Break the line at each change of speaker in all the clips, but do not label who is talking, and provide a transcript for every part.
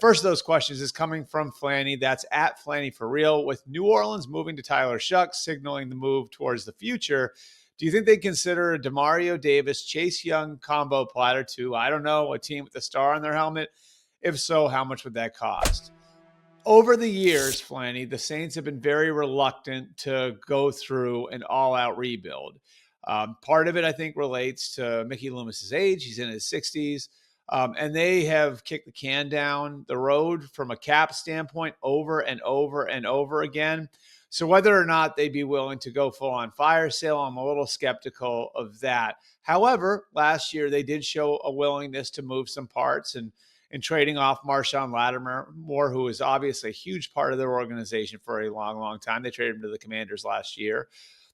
First of those questions is coming from Flanny. That's at Flanny for real. With New Orleans moving to Tyler Shucks, signaling the move towards the future, do you think they consider a Demario Davis, Chase Young combo platter to, I don't know, a team with a star on their helmet? If so, how much would that cost? Over the years, Flanny, the Saints have been very reluctant to go through an all-out rebuild. Part of it, I think, relates to Mickey Loomis's age. He's in his 60s. And they have kicked the can down the road from a cap standpoint over and over and over again. So whether or not they'd be willing to go full on fire sale, I'm a little skeptical of that. However, last year they did show a willingness to move some parts and trading off Marshawn Lattimore, who was obviously a huge part of their organization for a long, long time. They traded him to the Commanders last year.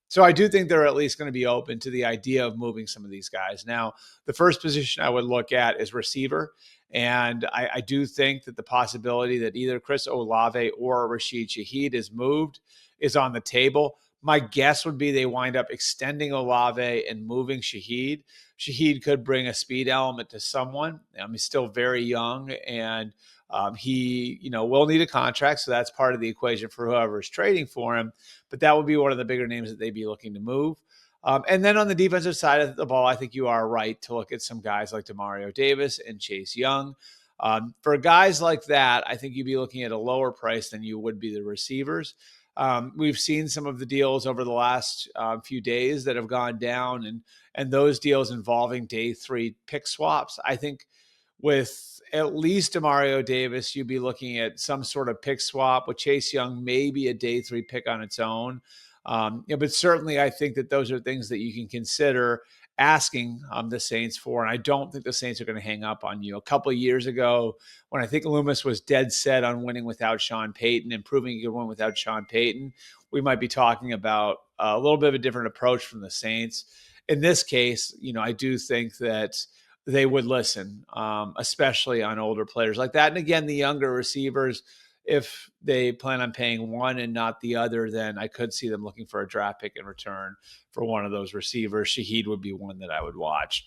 So I do think they're at least going to be open to the idea of moving some of these guys. Now, the first position I would look at is receiver. And I do think that the possibility that either Chris Olave or Rashid Shaheed is moved is on the table. My guess would be they wind up extending Olave and moving Shaheed. Shaheed could bring a speed element to someone. He's still very young, and he, will need a contract, so that's part of the equation for whoever is trading for him. But that would be one of the bigger names that they'd be looking to move. And then on the defensive side of the ball, I think you are right to look at some guys like Demario Davis and Chase Young. For guys like that, I think you'd be looking at a lower price than you would be the receivers. We've seen some of the deals over the last few days that have gone down, and those deals involving day 3 pick swaps. I think with at least Demario Davis, you'd be looking at some sort of pick swap. With Chase Young, maybe a day 3 pick on its own. But certainly I think that those are things that you can consider asking the Saints for. And I don't think the Saints are going to hang up on you. A couple of years ago, when I think Loomis was dead set on winning without Sean Payton and proving he could win without Sean Payton, we might be talking about a little bit of a different approach from the Saints. In this case, I do think that they would listen, especially on older players like that. And again, the younger receivers, if they plan on paying one and not the other, then I could see them looking for a draft pick in return for one of those receivers. Shaheed would be one that I would watch.